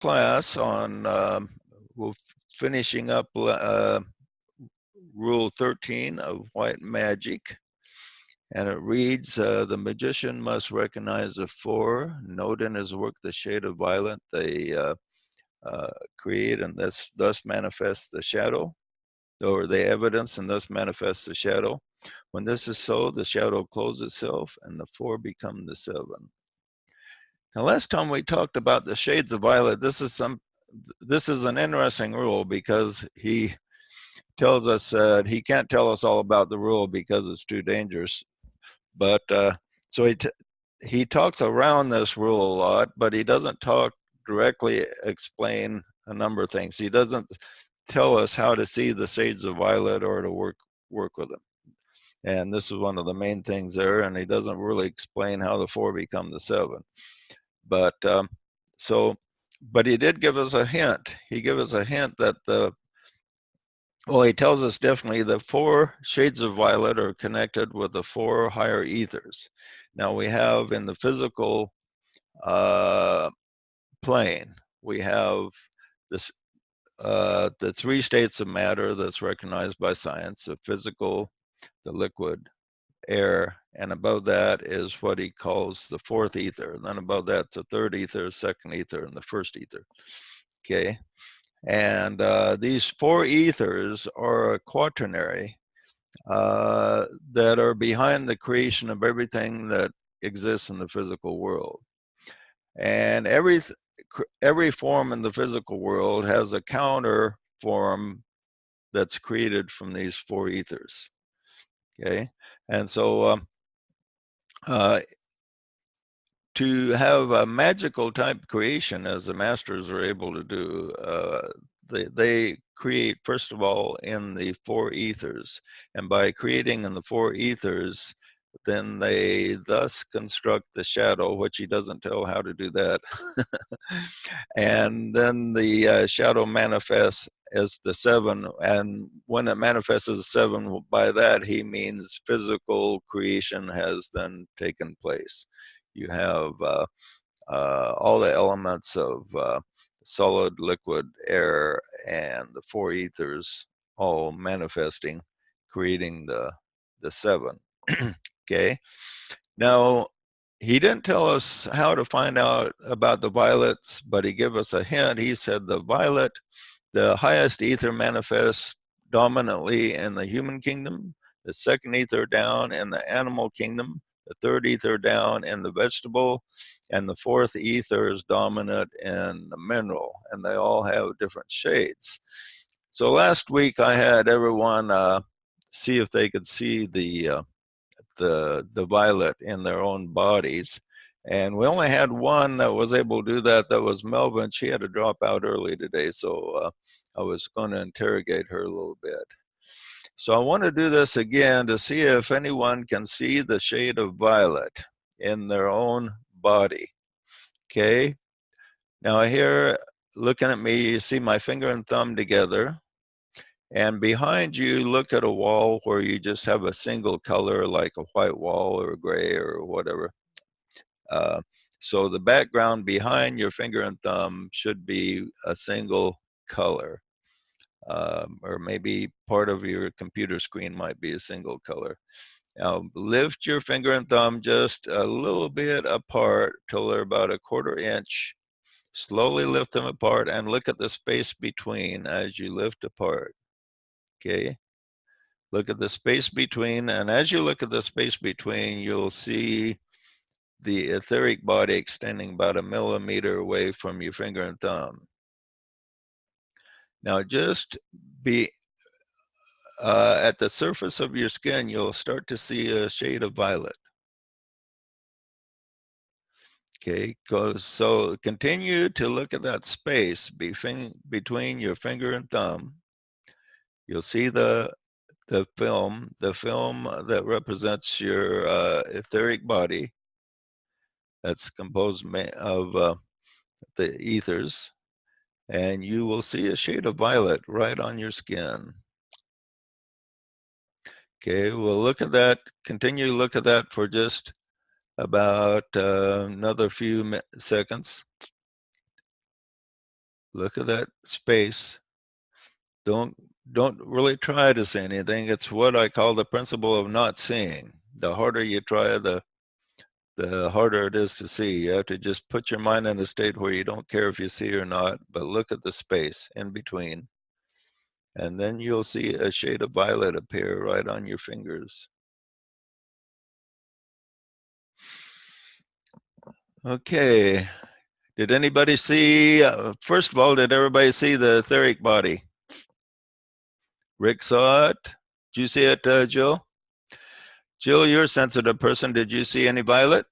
class on we're finishing up Rule 13 of White Magic, and it reads, the magician must recognize the four, note in his work the shade of violet they create and thus manifest the shadow, or the evidence and thus manifest the shadow. When this is so, the shadow closes itself and the four become the seven. Now, last time we talked about the shades of violet. This is an interesting rule because he tells us he can't tell us all about the rule because it's too dangerous. But so he talks around this rule a lot, but he doesn't directly explain a number of things. He doesn't tell us how to see the shades of violet or to work with them. And this is one of the main things there. And he doesn't really explain how the four become the seven. But but he did give us a hint. He gave us a hint that he tells us definitely the four shades of violet are connected with the four higher ethers. Now we have in the physical plane, we have this the three states of matter that's recognized by science: the physical, the liquid, air, and above that is what he calls the fourth ether. And then above that's the third ether, second ether, and the first ether. Okay. And these four ethers are a quaternary that are behind the creation of everything that exists in the physical world. And every form in the physical world has a counter form that's created from these four ethers. Okay. And so uh, to have a magical type creation, as the masters are able to do, they create, first of all, in the four ethers. And by creating in the four ethers, then they thus construct the shadow, which he doesn't tell how to do that. And then the shadow manifests as the seven. And when it manifests as seven, by that he means physical creation has then taken place. You have all the elements of solid, liquid, air, and the four ethers all manifesting, creating the seven. Okay. Now, he didn't tell us how to find out about the violets, but he gave us a hint. He said the violet, the highest ether, manifests dominantly in the human kingdom, the second ether down in the animal kingdom, the third ether down in the vegetable, and the fourth ether is dominant in the mineral, and they all have different shades. So last week I had everyone see if they could see the violet in their own bodies. And we only had one that was able to do that. That was Melvin. She had to drop out early today, so I was going to interrogate her a little bit. So I want to do this again to see if anyone can see the shade of violet in their own body. Okay. Now here, looking at me, you see my finger and thumb together. And behind you, look at a wall where you just have a single color, like a white wall or gray or whatever. Uh, so the background behind your finger and thumb should be a single color. Or maybe part of your computer screen might be a single color. Now lift your finger and thumb just a little bit apart till they're about a quarter inch. Slowly lift them apart and look at the space between as you lift apart. Okay. Look at the space between, and as you look at the space between, you'll see the etheric body extending about a millimeter away from your finger and thumb. Now just be at the surface of your skin, you'll start to see a shade of violet. Okay, so continue to look at that space between your finger and thumb. You'll see the film that represents your etheric body. That's composed of the ethers, and you will see a shade of violet right on your skin. Okay, we'll look at that, continue to look at that for just about another few seconds. Look at that space. Don't really try to see anything. It's what I call the principle of not seeing. The harder you try, the harder it is to see. You have to just put your mind in a state where you don't care if you see or not, but look at the space in between. And then you'll see a shade of violet appear right on your fingers. Okay. Did anybody see, first of all, did everybody see the etheric body? Rick saw it. Did you see it, Jill? Jill, you're a sensitive person. Did you see any violet?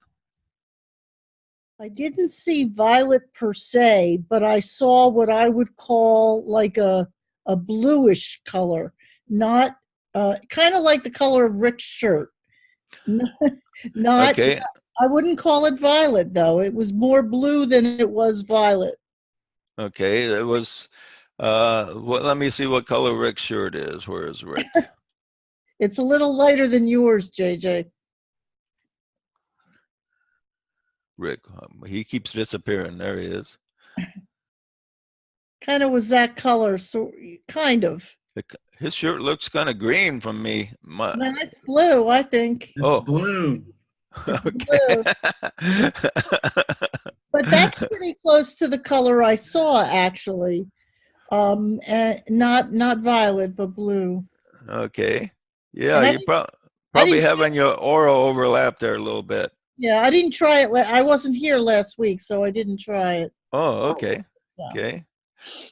I didn't see violet per se, but I saw what I would call like a bluish color, not kind of like the color of Rick's shirt. Not, Okay. I wouldn't call it violet though. It was more blue than it was violet. Okay. It was, well, let me see what color Rick's shirt is. Where is Rick? It's a little lighter than yours, JJ. Rick, he keeps disappearing. There he is. Kind of was that color, so kind of. His shirt looks kind of green from me. No, it's blue, I think. It's blue. It's Okay. blue. But that's pretty close to the color I saw, actually. And not violet, but blue. Okay. Yeah, you probably having your aura overlap there a little bit. Yeah, I didn't try it. I wasn't here last week, so I didn't try it. Oh, okay. Yeah.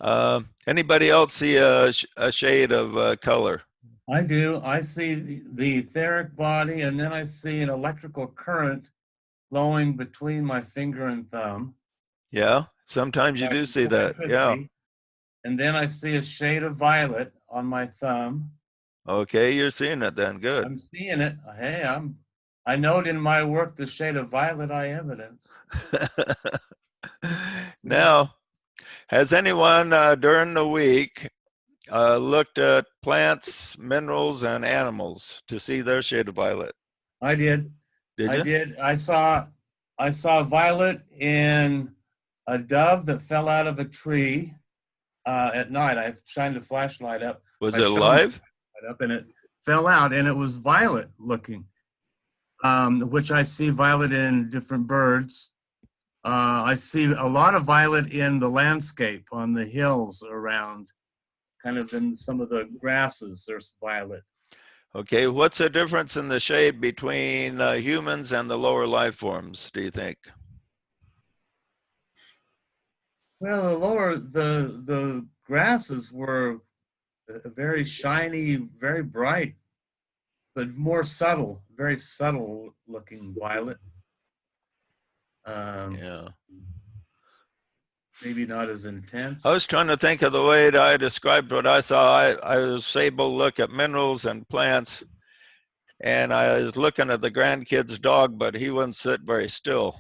Okay. Anybody else see a shade of color? I do. I see the etheric body, and then I see an electrical current flowing between my finger and thumb. Yeah, sometimes you do see that. Yeah. And then I see a shade of violet on my thumb. Okay, you're seeing it then. Good. I'm seeing it. Hey, I note in my work the shade of violet I evidence. Now, has anyone during the week looked at plants, minerals, and animals to see their shade of violet? I did. Did you? I did. I saw violet in a dove that fell out of a tree at night. I shined a flashlight up. Was it alive? Up and it fell out, and it was violet looking, which I see violet in different birds. I see a lot of violet in the landscape on the hills around, kind of in some of the grasses, there's violet. Okay, what's the difference in the shade between humans and the lower life forms, do you think? Well, the grasses were very shiny, very bright, but more subtle, very subtle looking violet. Yeah. Maybe not as intense. I was trying to think of the way that I described what I saw. I was able to look at minerals and plants, and I was looking at the grandkid's dog, but he wouldn't sit very still.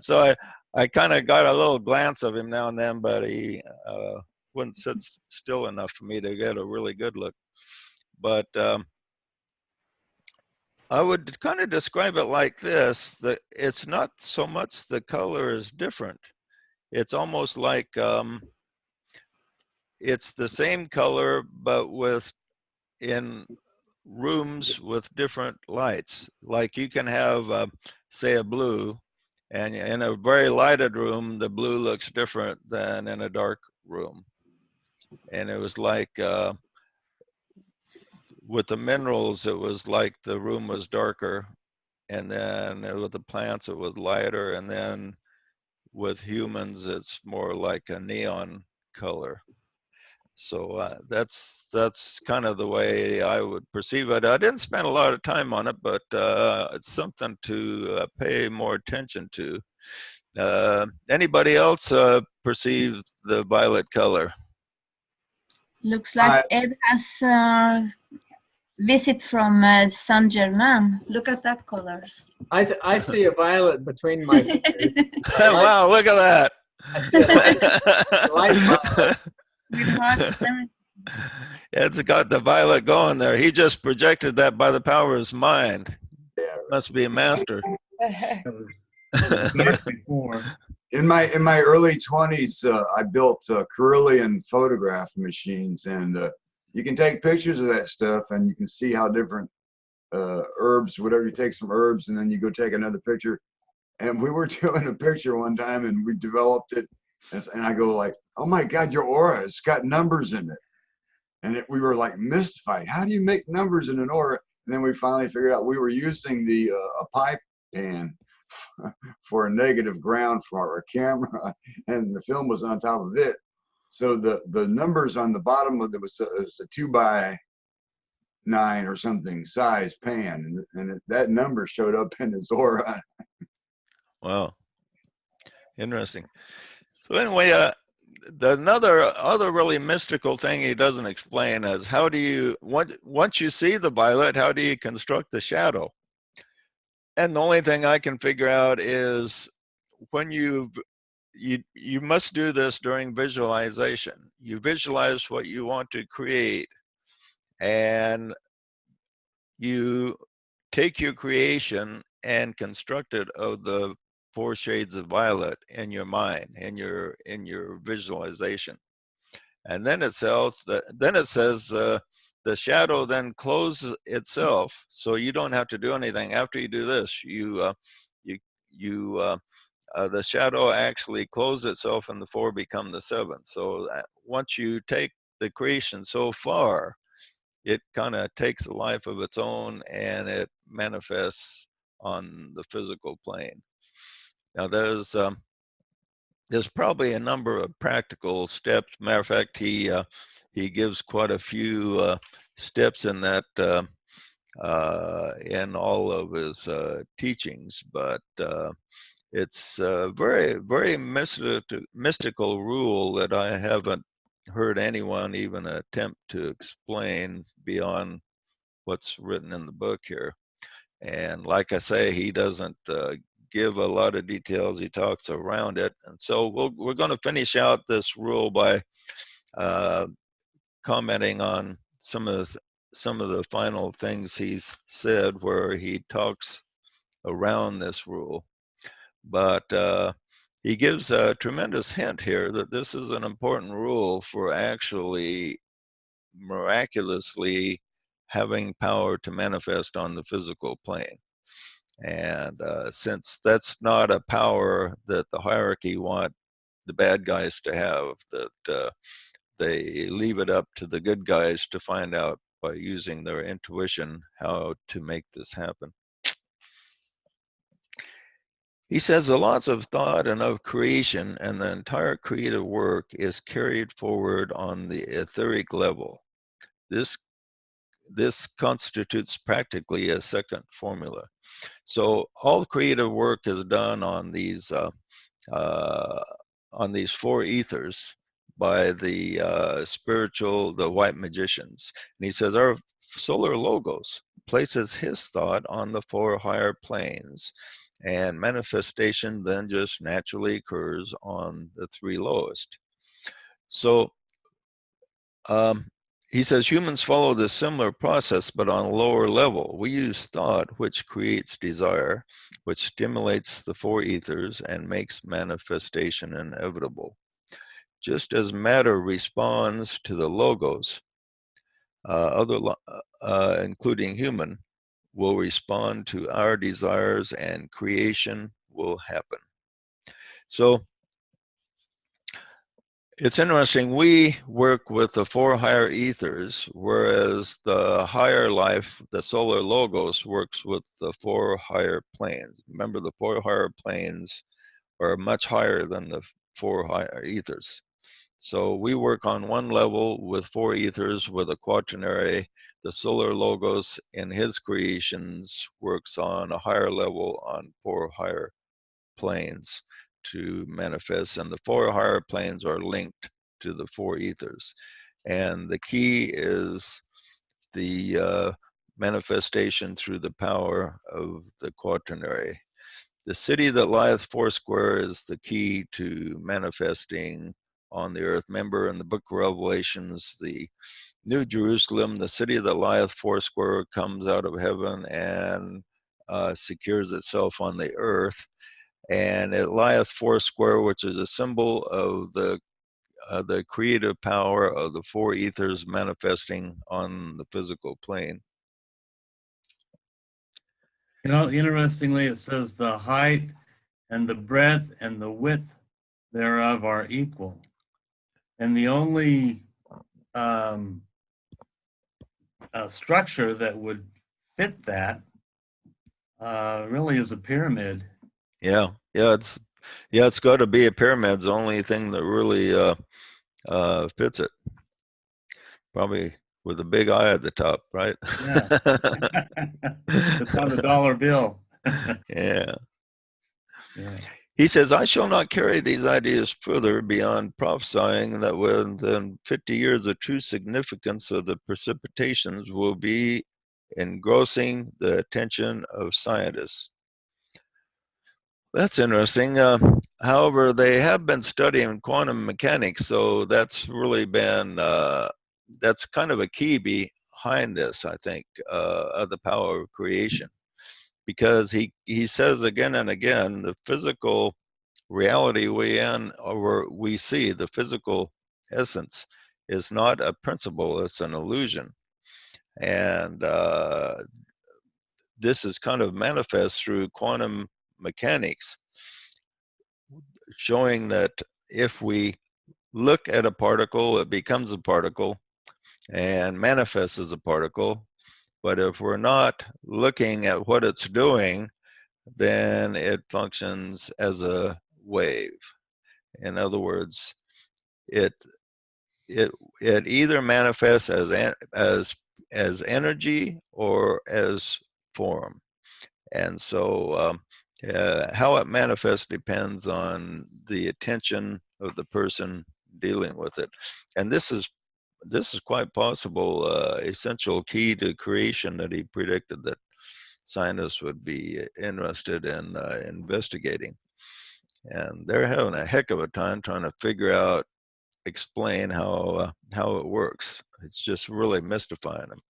So I kind of got a little glance of him now and then, but he wouldn't sit still enough for me to get a really good look. But I would kind of describe it like this, that it's not so much the color is different. It's almost like it's the same color, but in rooms with different lights. Like you can have, say, a blue, and in a very lighted room, the blue looks different than in a dark room. And it was like, with the minerals, it was like the room was darker, and then with the plants, it was lighter, and then with humans, it's more like a neon color. So that's kind of the way I would perceive it. I didn't spend a lot of time on it, but it's something to pay more attention to. Anybody else perceive the violet color? Looks like Ed has visit from Saint Germain. Look at that colors. I see a violet between my fingers. Wow, look at that. I see a light violet. Ed's got the violet going there. He just projected that by the power of his mind. Must be a master. It was before. in my early 20s, I built Carillion photograph machines, and you can take pictures of that stuff, and you can see how different herbs, whatever, you take some herbs, and then you go take another picture. And we were doing a picture one time, and we developed it, and I go like, "Oh my God, your aura, it's got numbers in it." And we were like mystified. How do you make numbers in an aura? And then we finally figured out we were using the a pipe pan for a negative ground for our camera, and the film was on top of it. So the numbers on the bottom of it was a 2x9 or something size pan, and that number showed up in his aura. Wow, interesting. So anyway, other really mystical thing he doesn't explain is how do you, once you see the violet, how do you construct the shadow? And the only thing I can figure out is when you must do this during visualization. You visualize what you want to create, and you take your creation and construct it of the 4 shades of violet in your mind, in your visualization. And then it says the shadow then closes itself, so you don't have to do anything. After you do this, the shadow actually closes itself, and the 4 become the 7. So once you take the creation so far, it kind of takes a life of its own, and it manifests on the physical plane. Now there's probably a number of practical steps. Matter of fact, he gives quite a few steps in that in all of his teachings, but it's a very mystical rule that I haven't heard anyone even attempt to explain beyond what's written in the book here. And like I say, he doesn't give a lot of details. He talks around it. And so we're going to finish out this rule by commenting on some of the final things he's said where he talks around this rule. But he gives a tremendous hint here that this is an important rule for actually miraculously having power to manifest on the physical plane. And since that's not a power that the hierarchy want the bad guys to have, that they leave it up to the good guys to find out by using their intuition how to make this happen. He says the laws of thought and of creation and the entire creative work is carried forward on the etheric level. This constitutes practically a second formula. So all creative work is done on these 4 ethers by the the white magicians. And he says our solar logos places his thought on the 4 higher planes, and manifestation then just naturally occurs on the 3 lowest. So he says humans follow this similar process, but on a lower level. We use thought, which creates desire, which stimulates the 4 ethers and makes manifestation inevitable. Just as matter responds to the logos, including human, will respond to our desires, and creation will happen. So it's interesting, we work with the 4 higher ethers, whereas the higher life, the solar logos, works with the 4 higher planes. Remember, the 4 higher planes are much higher than the 4 higher ethers. So we work on one level with 4 ethers with a quaternary. The solar logos in his creations works on a higher level on 4 higher planes to manifest, and the 4 higher planes are linked to the 4 ethers. And the key is the manifestation through the power of the quaternary. The city that lieth foursquare is the key to manifesting on the earth. Remember in the book of Revelations, the New Jerusalem, the city that lieth foursquare, comes out of heaven and secures itself on the earth. and it lieth foursquare, which is a symbol of the creative power of the four ethers manifesting on the physical plane. You know, interestingly, it says the height and the breadth and the width thereof are equal. And the only structure that would fit that really is a pyramid. Yeah, it's got to be a pyramid. It's the only thing that really fits it. Probably with a big eye at the top, right? Yeah. It's on the dollar bill. Yeah. Yeah. He says, I shall not carry these ideas further beyond prophesying that within 50 years, the true significance of the precipitations will be engrossing the attention of scientists. That's interesting. However, they have been studying quantum mechanics, so that's really been, that's kind of a key behind this, I think, of the power of creation. Because he says again and again, the physical reality we see, the physical essence, is not a principle, it's an illusion. And this is kind of manifest through quantum mechanics, showing that if we look at a particle, it becomes a particle and manifests as a particle. But if we're not looking at what it's doing, then it functions as a wave. In other words, it either manifests as energy or as form. And so how it manifests depends on the attention of the person dealing with it. And this is quite possible essential key to creation that he predicted that scientists would be interested in investigating. And they're having a heck of a time trying to figure out, explain how it works. It's just really mystifying them.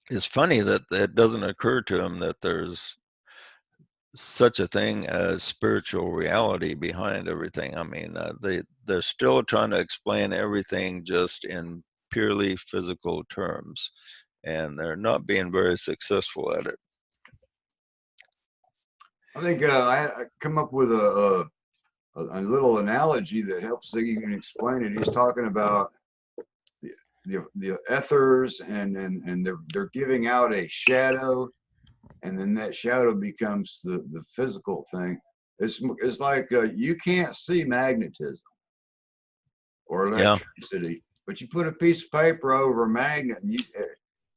It's funny that it doesn't occur to them that there's such a thing as spiritual reality behind everything. I mean, they're still trying to explain everything just in purely physical terms, and they're not being very successful at it. I think I come up with a little analogy that helps even explain it. He's talking about the ethers, and they're giving out a shadow, and then that shadow becomes the physical thing. It's like you can't see magnetism or electricity, but you put a piece of paper over a magnet, and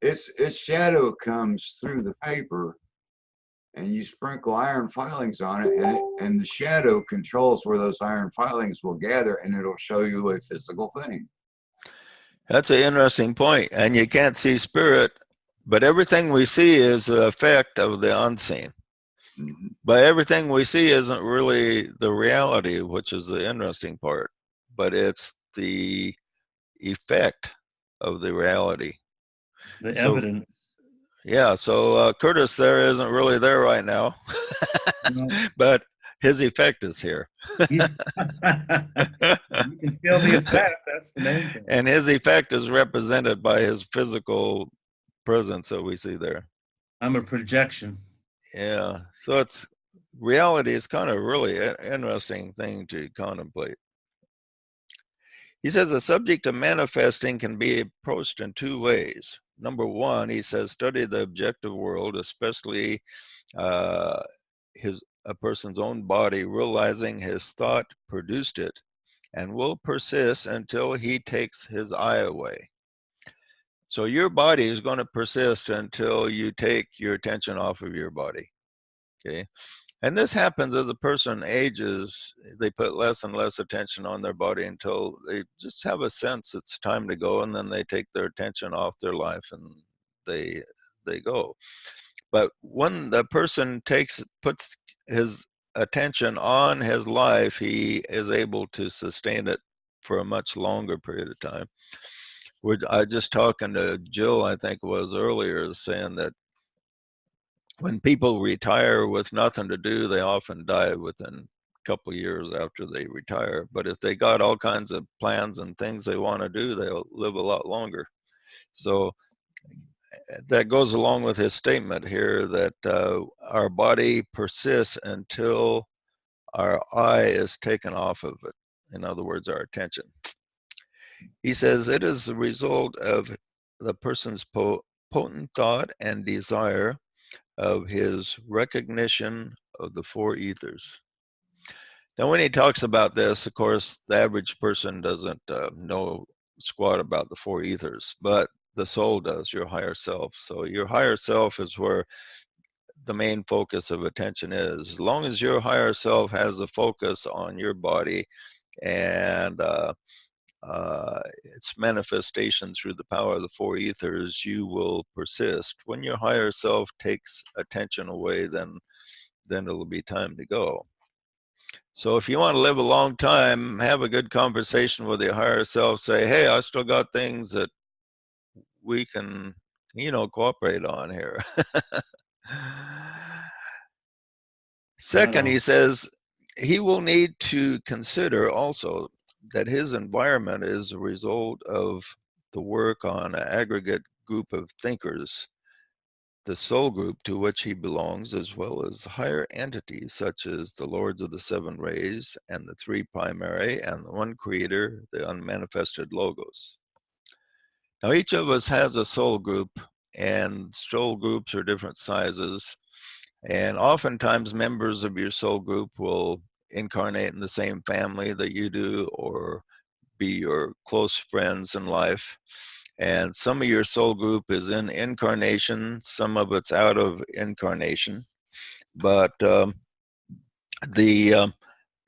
its shadow comes through the paper, and you sprinkle iron filings on it, and the shadow controls where those iron filings will gather, and it'll show you a physical thing. That's an interesting point. And you can't see spirit, but everything we see is the effect of the unseen. Mm-hmm. But everything we see isn't really the reality, which is the interesting part, but it's the effect of the reality. The evidence. Yeah, so Curtis there isn't really there right now, but his effect is here. You can feel the effect, that's the main thing. And his effect is represented by his physical presence that we see there. I'm a projection. Yeah, so reality is kind of really an interesting thing to contemplate. He says the subject of manifesting can be approached in two ways. Number one, he says, study the objective world, especially a person's own body, realizing his thought produced it and will persist until he takes his eye away. So your body is going to persist until you take your attention off of your body. Okay. And this happens as a person ages. They put less and less attention on their body until they just have a sense it's time to go, and then they take their attention off their life and they go. But when the person puts his attention on his life, he is able to sustain it for a much longer period of time. I just talking to Jill, I think it was earlier, saying that when people retire with nothing to do, they often die within a couple of years after they retire. But if they got all kinds of plans and things they want to do, they'll live a lot longer. So that goes along with his statement here that our body persists until our eye is taken off of it. In other words, our attention. He says it is the result of the person's potent thought and desire of his recognition of the four ethers. Now, when he talks about this, of course, the average person doesn't know squat about the four ethers, but the soul does, your higher self. So your higher self is where the main focus of attention is. As long as your higher self has a focus on your body and its manifestation through the power of the four ethers, you will persist. When your higher self takes attention away, then it'll be time to go. So if you want to live a long time, have a good conversation with your higher self. Say, hey, I still got things that we can, cooperate on here. Second, he says he will need to consider also that his environment is a result of the work on an aggregate group of thinkers, the soul group to which he belongs, as well as higher entities such as the Lords of the Seven Rays and the three primary and the one creator, the unmanifested Logos. Now, each of us has a soul group, and soul groups are different sizes. And oftentimes members of your soul group will incarnate in the same family that you do or be your close friends in life. And some of your soul group is in incarnation, some of it's out of incarnation. But the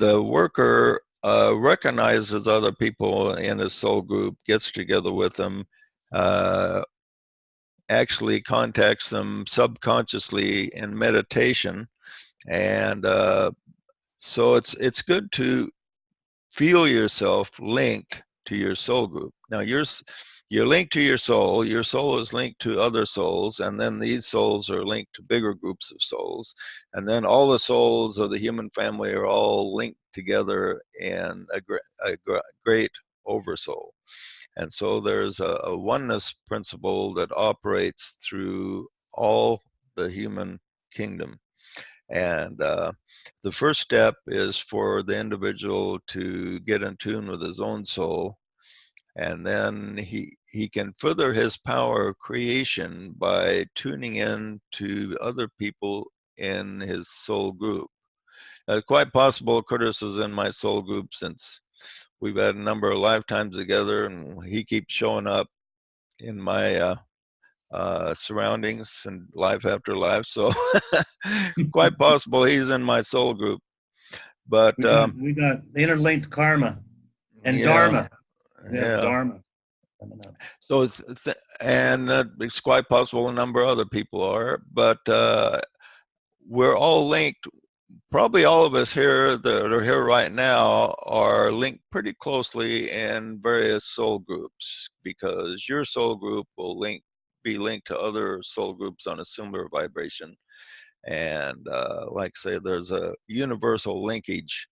worker recognizes other people in his soul group, gets together with them, actually contacts them subconsciously in meditation. And so it's good to feel yourself linked to your soul group. Now you're linked to your soul is linked to other souls, and then these souls are linked to bigger groups of souls, and then all the souls of the human family are all linked together in a great oversoul. And so there's a oneness principle that operates through all the human kingdom. And the first step is for the individual to get in tune with his own soul. And then he can further his power of creation by tuning in to other people in his soul group. It's quite possible Curtis is in my soul group since we've had a number of lifetimes together, and he keeps showing up in my surroundings and life after life. So quite possible he's in my soul group. But we got interlinked karma and yeah, dharma. Yeah. Dharma. So it's quite possible a number of other people are, but we're all linked. Probably all of us here that are here right now are linked pretty closely in various soul groups, because your soul group will be linked to other soul groups on a similar vibration. And like say, there's a universal linkage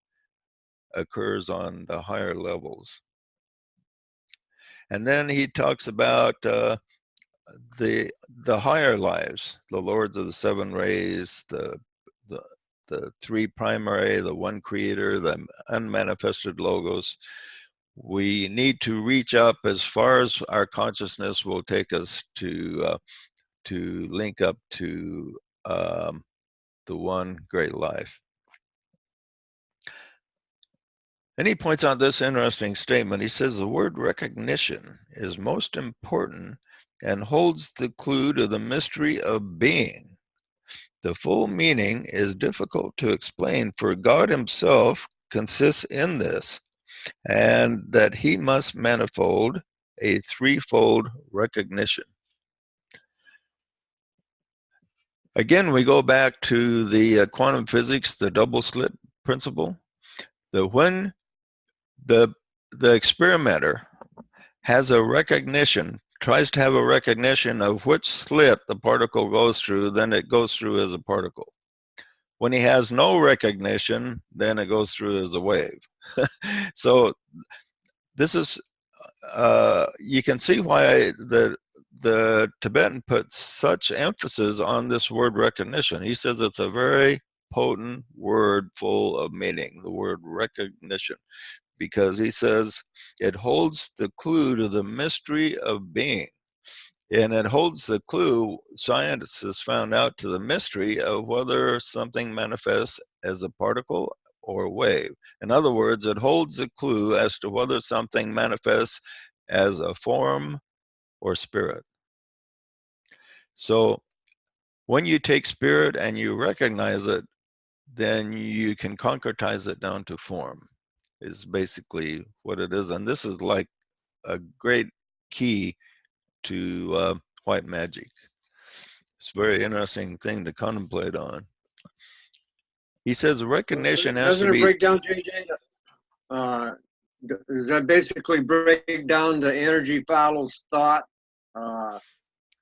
occurs on the higher levels. And then he talks about the higher lives, the Lords of the Seven Rays, the three primary, the one creator, the unmanifested Logos. We need to reach up as far as our consciousness will take us to link up to the one great life. And he points out this interesting statement. He says the word recognition is most important and holds the clue to the mystery of being. The full meaning is difficult to explain, for God himself consists in this, and that he must manifold a threefold recognition. Again, we go back to the quantum physics, the double slit principle. That when the experimenter has a recognition tries to have a recognition of which slit the particle goes through, then it goes through as a particle. When he has no recognition, then it goes through as a wave. So this is, you can see why the Tibetan puts such emphasis on this word recognition. He says it's a very potent word full of meaning, the word recognition, because he says it holds the clue to the mystery of being. And it holds the clue, scientists found out, to the mystery of whether something manifests as a particle or a wave. In other words, it holds the clue as to whether something manifests as a form or spirit. So when you take spirit and you recognize it, then you can concretize it down to form, is basically what it is. And this is like a great key to white magic. It's a very interesting thing to contemplate on. He says recognition has to Doesn't it be. break down, JJ? Does that basically break down the energy follows thought?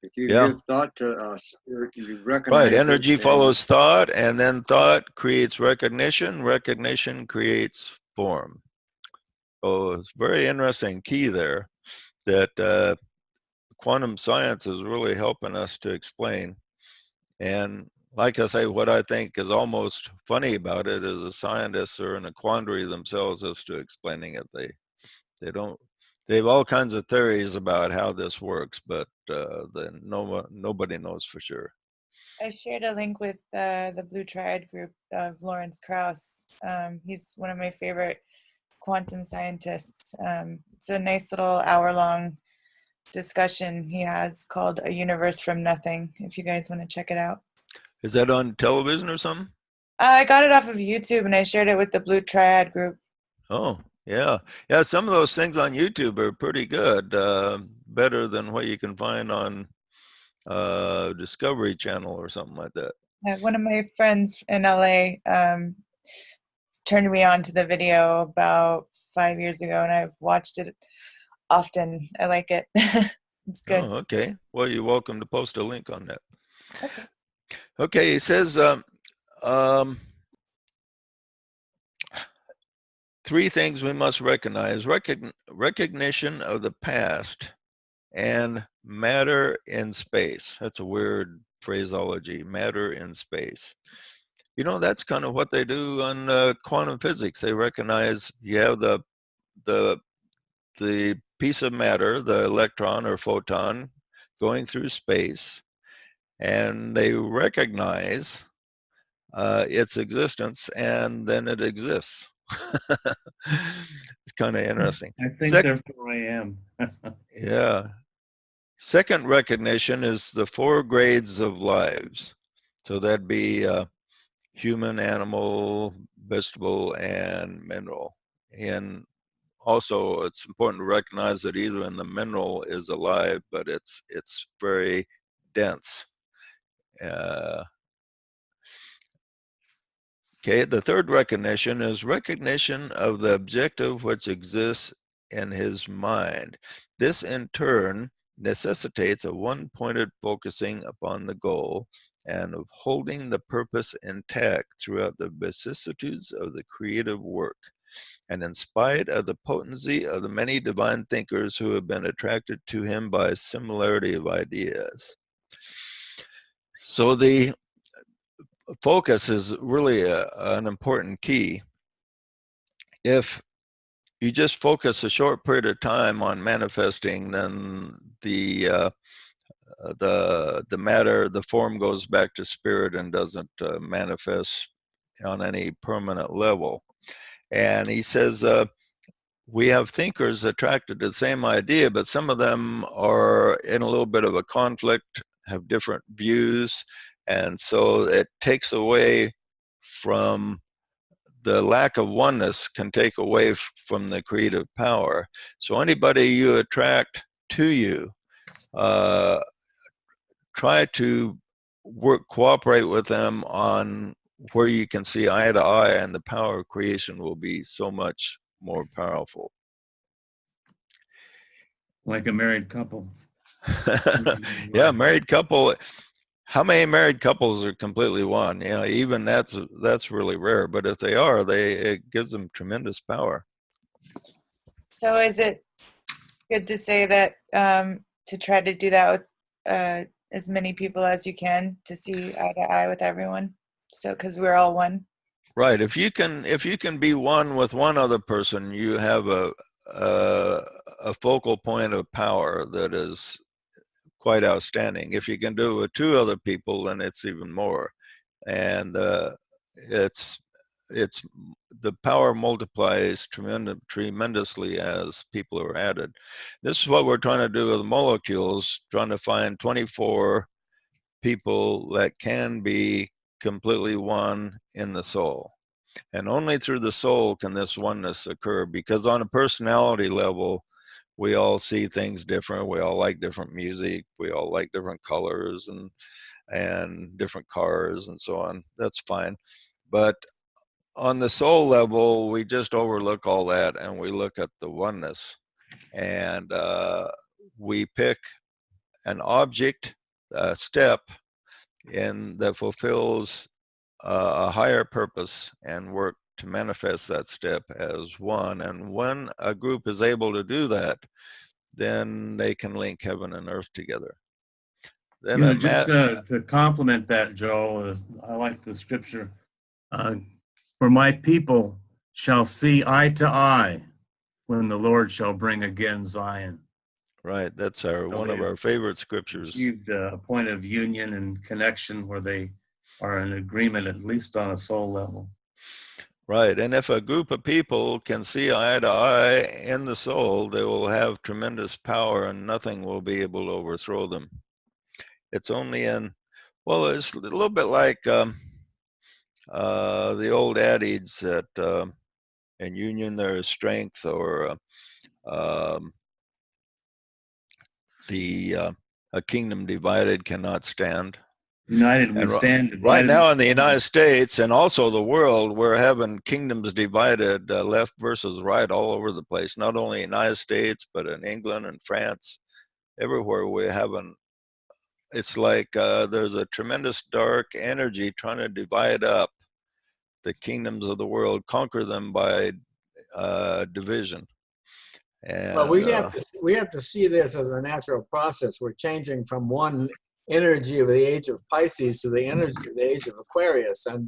If you Yeah. give thought to you recognize Right, it, energy and follows thought, and then thought creates recognition. Recognition creates form. So it's very interesting key there that quantum science is really helping us to explain. And like I say, what I think is almost funny about it is the scientists are in a quandary themselves as to explaining it. They don't. They have all kinds of theories about how this works, but nobody knows for sure. I shared a link with the Blue Triad group of Lawrence Krauss. He's one of my favorite quantum scientists. It's a nice little hour-long discussion he has called A Universe from Nothing, if you guys want to check it out. Is that on television or something? I got it off of YouTube and I shared it with the Blue Triad group. Oh, yeah. Yeah, some of those things on YouTube are pretty good. Better than what you can find on Discovery Channel or something like that. One of my friends in LA turned me on to the video about 5 years ago, and I've watched it often. I like it. It's good. Oh, okay. Well, you're welcome to post a link on that. Okay. Okay, he says three things we must recognize: recognition of the past and matter in space. That's a weird phraseology, matter in space. You know, that's kind of what they do on quantum physics. They recognize you have the piece of matter, the electron or photon, going through space, and they recognize its existence, and then it exists. It's kind of interesting. I think therefore I am. Yeah. Second recognition is the 4 grades of lives. So that'd be human, animal, vegetable, and mineral. And also, it's important to recognize that either in the mineral is alive, but it's very dense. Okay, the third recognition is recognition of the objective which exists in his mind. This in turn necessitates a one-pointed focusing upon the goal and of holding the purpose intact throughout the vicissitudes of the creative work, and in spite of the potency of the many divine thinkers who have been attracted to him by similarity of ideas. So the focus is really an important key. If you just focus a short period of time on manifesting, then the matter, the form goes back to spirit and doesn't manifest on any permanent level. And he says we have thinkers attracted to the same idea, but some of them are in a little bit of a conflict, have different views, and so it takes away from the lack of oneness, can take away from the creative power. So anybody you attract to you, try to cooperate with them on where you can see eye to eye, and the power of creation will be so much more powerful. Like a married couple. Yeah, married couple. How many married couples are completely one? You know, even that's really rare. But if they are, it gives them tremendous power. So is it good to say that to try to do that with as many people as you can to see eye to eye with everyone? So because we're all one. Right. If you can be one with one other person, you have a focal point of power that is quite outstanding. If you can do it with two other people, then it's even more. And it's the power multiplies tremendously as people are added. This is what we're trying to do with molecules, trying to find 24 people that can be completely one in the soul. And only through the soul can this oneness occur, because on a personality level, we all see things different. We all like different music. We all like different colors and different cars and so on. That's fine. But on the soul level, we just overlook all that and we look at the oneness. And we pick an object, a step that fulfills a higher purpose and work to manifest that step as one. And when a group is able to do that, then they can link heaven and earth together. Then just to complement that, Joel, I like the scripture. For my people shall see eye to eye when the Lord shall bring again Zion. Right, that's one of our favorite scriptures. Achieved a point of union and connection where they are in agreement, at least on a soul level. Right, and if a group of people can see eye to eye in the soul, they will have tremendous power and nothing will be able to overthrow them. It's only well, it's a little bit like the old adage that in union there is strength, or a kingdom divided cannot stand. United we stand. Right now in the United States and also the world, we're having kingdoms divided, left versus right, all over the place. Not only in the United States, but in England and France, everywhere we're having. It's like there's a tremendous dark energy trying to divide up the kingdoms of the world, conquer them by division. And well, we have to see this as a natural process. We're changing from one energy of the age of Pisces to the energy of the age of Aquarius, and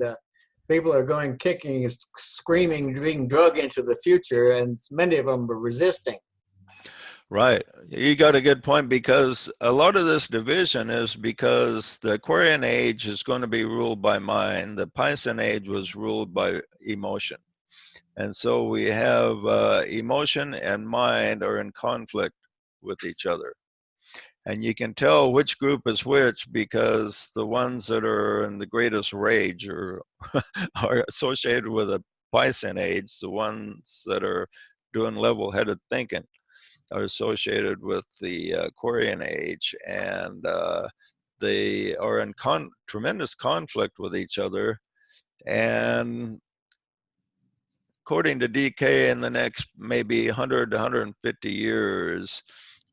people are going kicking, screaming, being dragged into the future, and many of them are resisting. Right, you got a good point, because a lot of this division is because the Aquarian age is going to be ruled by mind. The Piscean age was ruled by emotion. And so we have emotion and mind are in conflict with each other. And you can tell which group is which, because the ones that are in the greatest rage are associated with a Piscean age. The ones that are doing level-headed thinking are associated with the Aquarian age. And they are in tremendous conflict with each other. And according to DK, in the next maybe 100 to 150 years,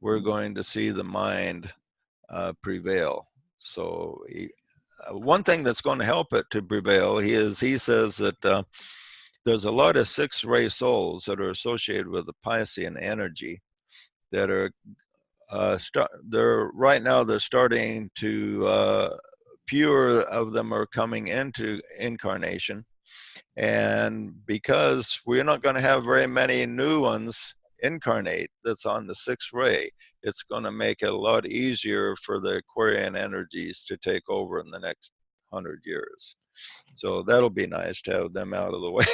we're going to see the mind prevail. So one thing that's going to help it to prevail, he says that there's a lot of six-ray souls that are associated with the Piscean energy that are right now they're starting to fewer of them are coming into incarnation. And because we're not going to have very many new ones incarnate that's on the sixth ray, it's going to make it a lot easier for the Aquarian energies to take over in the next 100 years. So that'll be nice to have them out of the way.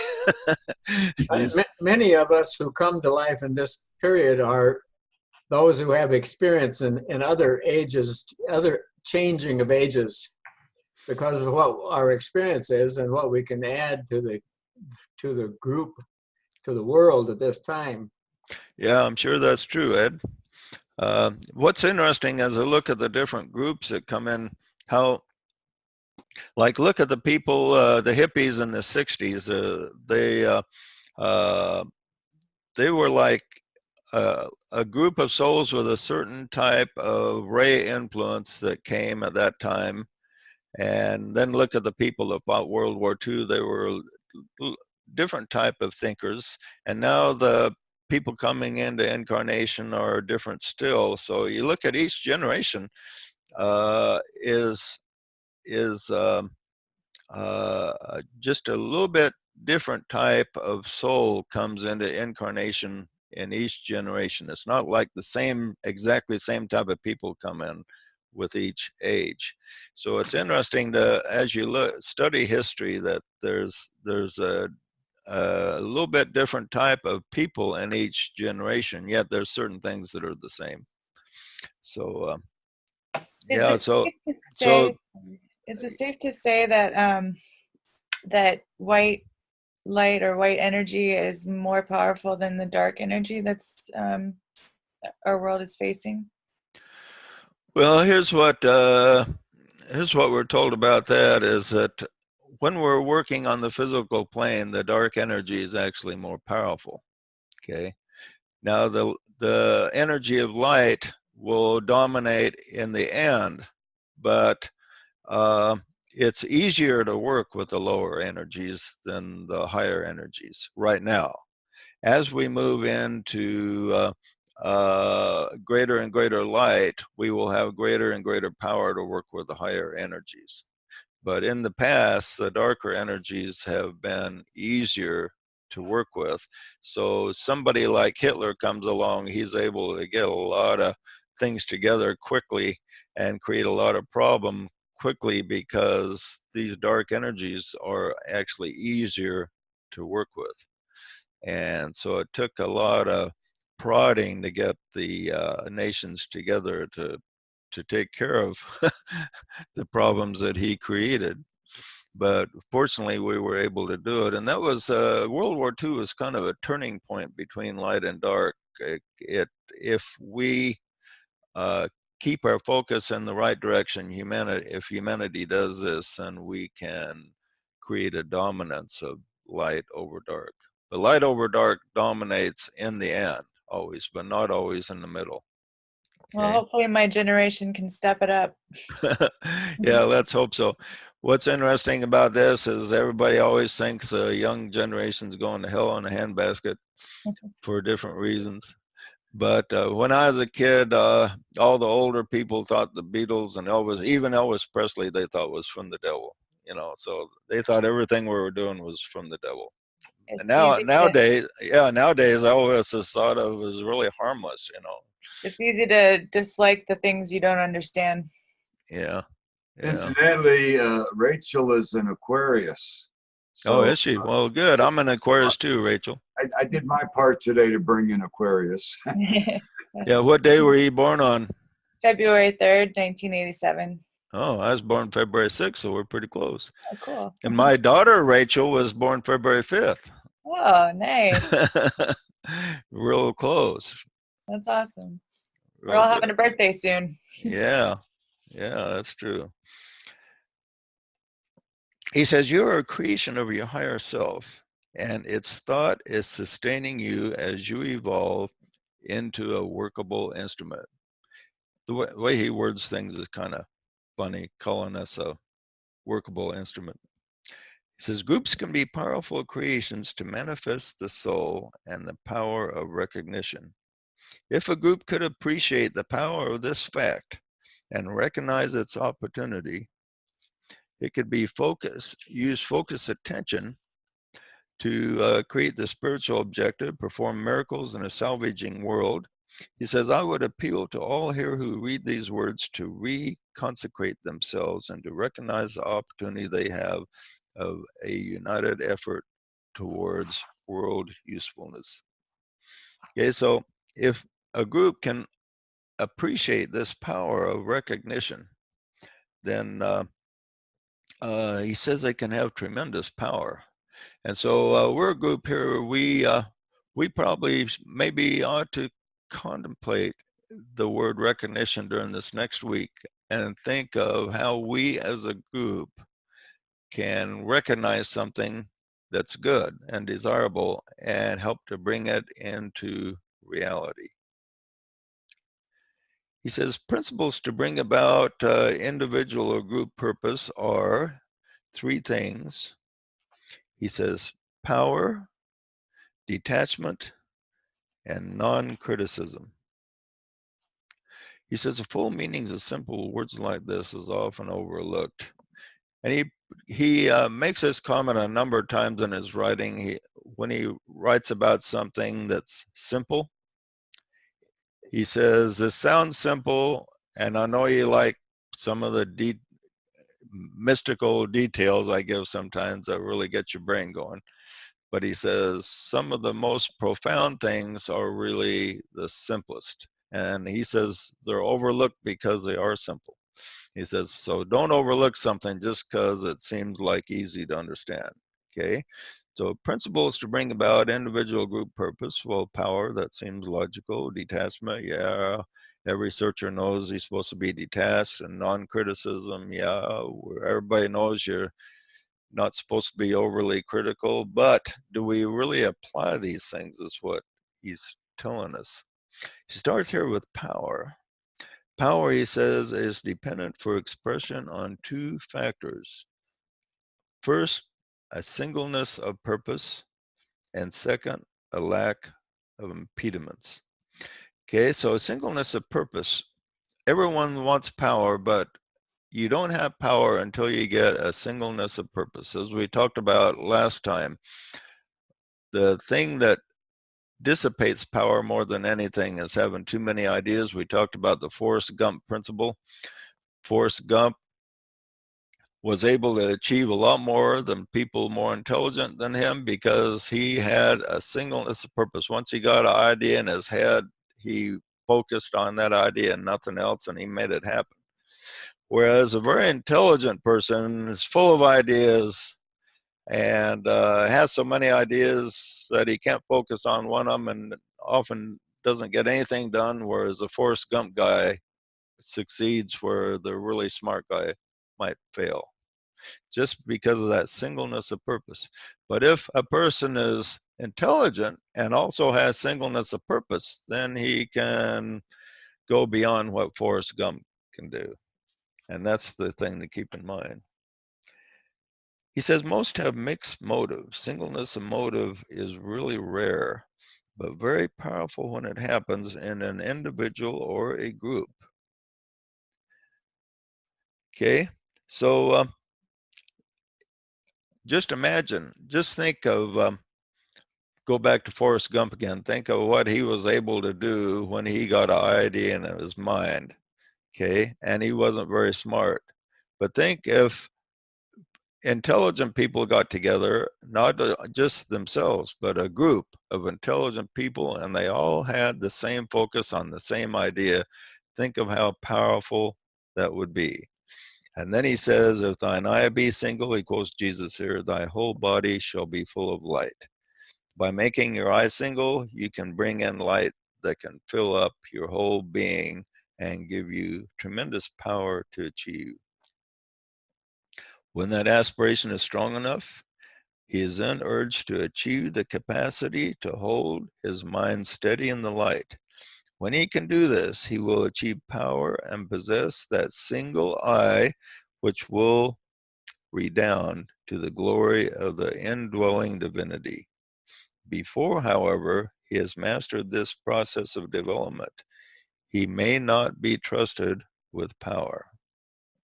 Many of us who come to life in this period are those who have experience in other ages, other changing of ages, because of what our experience is and what we can add to the group, to the world at this time. Yeah, I'm sure that's true, Ed. What's interesting as I look at the different groups that come in, how, like, look at the people, the hippies in the 60s, they were like a group of souls with a certain type of ray influence that came at that time, and then look at the people that fought World War II. They were different type of thinkers, and now the people coming into incarnation are different still. So you look at each generation is just a little bit different type of soul comes into incarnation in each generation. It's not like the same, exactly same type of people come in with each age. So it's interesting to, as you look, study history, that there's a little bit different type of people in each generation, yet there's certain things that are the same. So yeah, Is it safe to say that that white light or white energy is more powerful than the dark energy that's our world is facing? well, here's what we're told about that, is that when we're working on the physical plane, the dark energy is actually more powerful. Okay. Now the energy of light will dominate in the end, but it's easier to work with the lower energies than the higher energies right now. As we move into greater and greater light, we will have greater and greater power to work with the higher energies. But in the past, the darker energies have been easier to work with. So somebody like Hitler comes along, he's able to get a lot of things together quickly and create a lot of problem quickly, because these dark energies are actually easier to work with. And so it took a lot of prodding to get the nations together to take care of the problems that he created. But fortunately, we were able to do it. And that was, World War II was kind of a turning point between light and dark. If we keep our focus in the right direction, if humanity does this, then we can create a dominance of light over dark. The light over dark dominates in the end, always, but not always in the middle. Well, hopefully my generation can step it up. Yeah, let's hope so. What's interesting about this is everybody always thinks the young generation's going to hell in a handbasket for different reasons. But when I was a kid, all the older people thought the Beatles and Elvis, even Elvis Presley, they thought was from the devil. You know, so they thought everything we were doing was from the devil. And nowadays Elvis is thought of as really harmless. You know, it's easy to dislike the things you don't understand. Yeah. Incidentally, Rachel is an Aquarius. So, is she? Well, good. I'm an Aquarius too, Rachel. I did my part today to bring in Aquarius. Yeah, what day were you born on? February 3rd, 1987. Oh, I was born February 6th, so we're pretty close. Oh, cool. And my daughter, Rachel, was born February 5th. Oh, nice. Real close. That's awesome. We're all having a birthday soon. Yeah, that's true. He says, you are a creation of your higher self, and its thought is sustaining you as you evolve into a workable instrument. The way he words things is kind of funny, calling us a workable instrument. He says, groups can be powerful creations to manifest the soul and the power of recognition. If a group could appreciate the power of this fact and recognize its opportunity, it could be use focused attention to create the spiritual objective, perform miracles in a salvaging world. He says, I would appeal to all here who read these words to reconsecrate themselves and to recognize the opportunity they have of a united effort towards world usefulness. Okay, so if a group can appreciate this power of recognition, then he says they can have tremendous power. And so we're a group here, we probably maybe ought to contemplate the word recognition during this next week and think of how we as a group can recognize something that's good and desirable and help to bring it into reality. He says principles to bring about individual or group purpose are three things. He says power, detachment, and non-criticism. He says the full meanings of simple words like this is often overlooked. And he makes this comment a number of times in his writing. When he writes about something that's simple, he says, this sounds simple, and I know you like some of the mystical details I give sometimes that really get your brain going. But he says some of the most profound things are really the simplest. And he says they're overlooked because they are simple. He says, so don't overlook something just because it seems like easy to understand. Okay. So principles to bring about individual group purpose. Well, power, that seems logical. Detachment, yeah. Every searcher knows he's supposed to be detached. And non-criticism, yeah. Everybody knows you're not supposed to be overly critical, but do we really apply these things is what he's telling us. He starts here with power. Power, he says, is dependent for expression on two factors. First, a singleness of purpose, and second, a lack of impediments. Okay, so a singleness of purpose. Everyone wants power, but you don't have power until you get a singleness of purpose. As we talked about last time, the thing that dissipates power more than anything is having too many ideas. We talked about the Forrest Gump principle. Forrest Gump was able to achieve a lot more than people more intelligent than him because he had a singleness of purpose. Once he got an idea in his head, he focused on that idea and nothing else, and he made it happen. Whereas a very intelligent person is full of ideas and has so many ideas that he can't focus on one of them and often doesn't get anything done, whereas the Forrest Gump guy succeeds where the really smart guy might fail, just because of that singleness of purpose. But if a person is intelligent and also has singleness of purpose, then he can go beyond what Forrest Gump can do. And that's the thing to keep in mind. He says most have mixed motives. Singleness of motive is really rare, but very powerful when it happens in an individual or a group. Okay, so just imagine, just think of, go back to Forrest Gump again. Think of what he was able to do when he got an idea in his mind. Okay, and he wasn't very smart. But think if intelligent people got together, not just themselves, but a group of intelligent people, and they all had the same focus on the same idea. Think of how powerful that would be. And then he says, if thine eye be single, he quotes Jesus here, thy whole body shall be full of light. By making your eye single, you can bring in light that can fill up your whole being and give you tremendous power to achieve. When that aspiration is strong enough, he is then urged to achieve the capacity to hold his mind steady in the light. When he can do this, he will achieve power and possess that single eye, which will redound to the glory of the indwelling divinity. Before, however, he has mastered this process of development, he may not be trusted with power.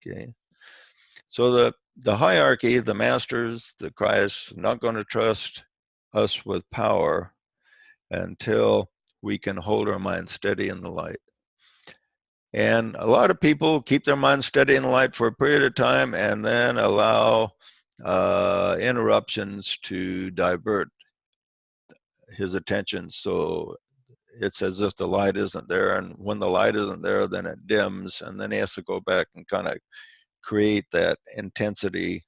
Okay. So the hierarchy, the masters, the Christ, not going to trust us with power until we can hold our mind steady in the light. And a lot of people keep their mind steady in the light for a period of time and then allow interruptions to divert his attention. So it's as if the light isn't there, and when the light isn't there, then it dims, and then he has to go back and kind of create that intensity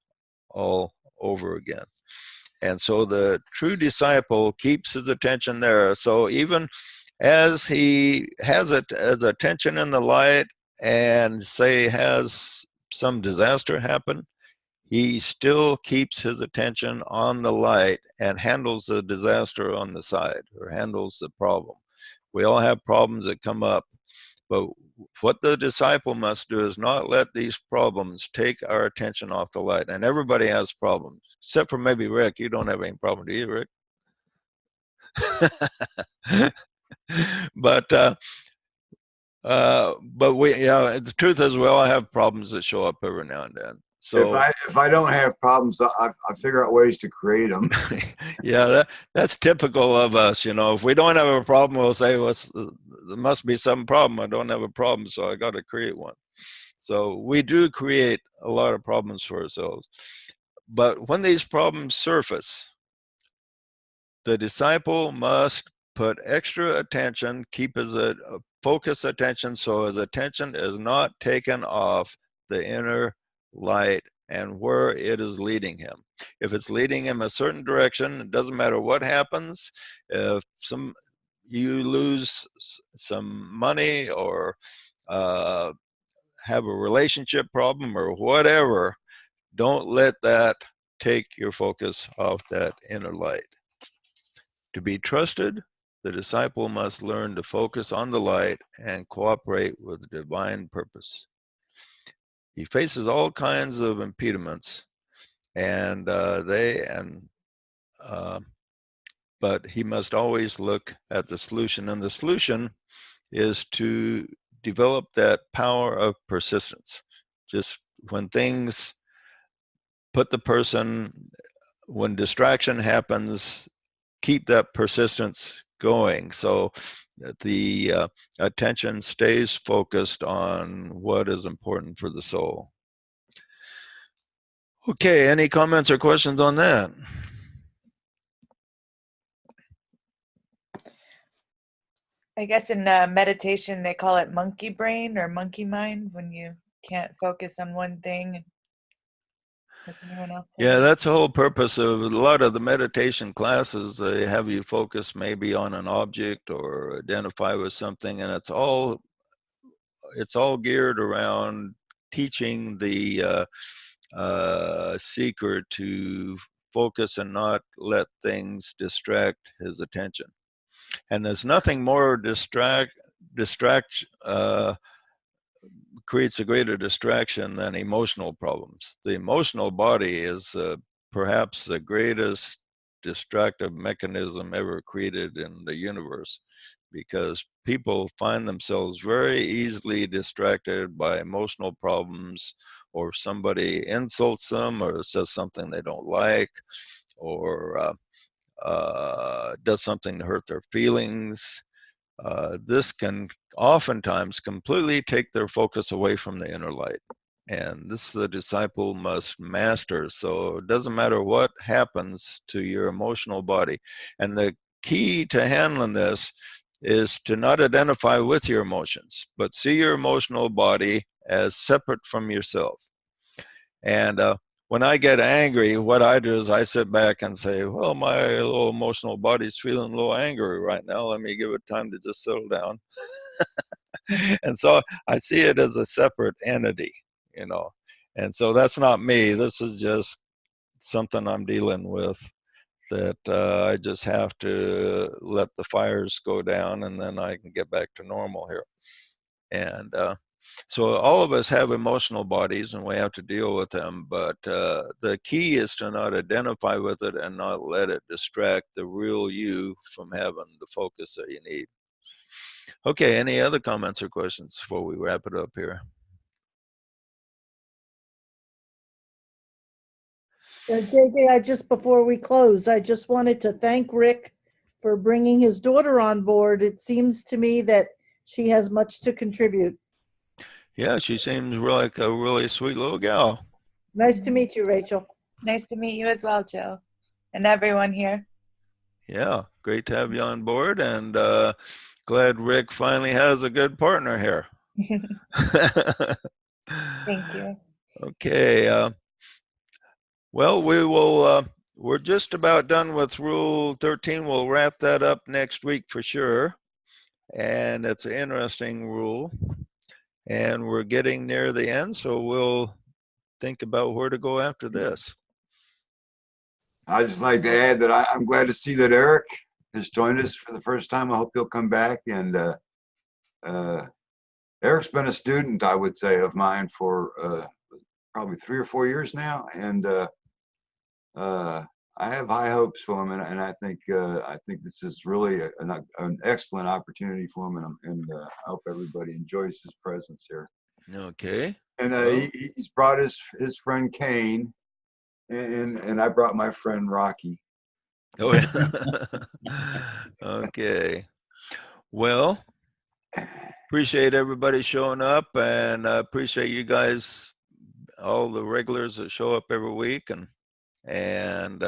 all over again. And so the true disciple keeps his attention there. So even as he has his attention in the light and say has some disaster happen, he still keeps his attention on the light and handles the disaster on the side, or handles the problem. We all have problems that come up. But what the disciple must do is not let these problems take our attention off the light. And everybody has problems, except for maybe Rick. You don't have any problem, do you, Rick? but we, yeah, the truth is we all have problems that show up every now and then. So if I don't have problems, I figure out ways to create them. yeah, that's typical of us. You know, if we don't have a problem, we'll say, well, there must be some problem. I don't have a problem, so I got to create one. So we do create a lot of problems for ourselves. But when these problems surface, the disciple must put extra attention, keep his focus attention, so his attention is not taken off the inner light and where it is leading him. If it's leading him a certain direction, it doesn't matter what happens. If you lose some money or have a relationship problem or whatever, don't let that take your focus off that inner light. To be trusted, the disciple must learn to focus on the light and cooperate with divine purpose. He faces all kinds of impediments, and but he must always look at the solution. And the solution is to develop that power of persistence. Just when things put the person, when distraction happens, keep that persistence going so that the attention stays focused on what is important for the soul. Okay, any comments or questions on that? I guess in meditation they call it monkey brain or monkey mind when you can't focus on one thing. Does anyone else? Yeah, that's the whole purpose of a lot of the meditation classes. They have you focus maybe on an object or identify with something, and it's all geared around teaching the seeker to focus and not let things distract his attention. And there's nothing more creates a greater distraction than emotional problems. The emotional body is perhaps the greatest distractive mechanism ever created in the universe, because people find themselves very easily distracted by emotional problems, or somebody insults them or says something they don't like, or does something to hurt their feelings. This can oftentimes completely take their focus away from the inner light. And this the disciple must master. So it doesn't matter what happens to your emotional body. And the key to handling this is to not identify with your emotions, but see your emotional body as separate from yourself. And when I get angry, what I do is I sit back and say, well, my little emotional body's feeling a little angry right now. Let me give it time to just settle down. And so I see it as a separate entity, you know. And so that's not me. This is just something I'm dealing with that I just have to let the fires go down, and then I can get back to normal here. And so all of us have emotional bodies and we have to deal with them, but the key is to not identify with it and not let it distract the real you from having the focus that you need. Okay, any other comments or questions before we wrap it up here? JJ, before we close, I just wanted to thank Rick for bringing his daughter on board. It seems to me that she has much to contribute. Yeah, she seems like a really sweet little gal. Nice to meet you, Rachel. Nice to meet you as well, Jill, and everyone here. Yeah, great to have you on board, and glad Rick finally has a good partner here. Thank you. Okay. Well, we're just about done with Rule 13. We'll wrap that up next week for sure. And it's an interesting rule. And we're getting near the end, so we'll think about where to go after this. I'd just like to add that I'm glad to see that Eric has joined us for the first time. I hope he'll come back. And Eric's been a student, I would say, of mine for probably 3 or 4 years now, and I have high hopes for him, and I think this is really an excellent opportunity for him, and I hope everybody enjoys his presence here. Okay. And Well, he's brought his friend Kane, and I brought my friend Rocky. oh yeah. Okay. Well, appreciate everybody showing up, and appreciate you guys, all the regulars that show up every week, and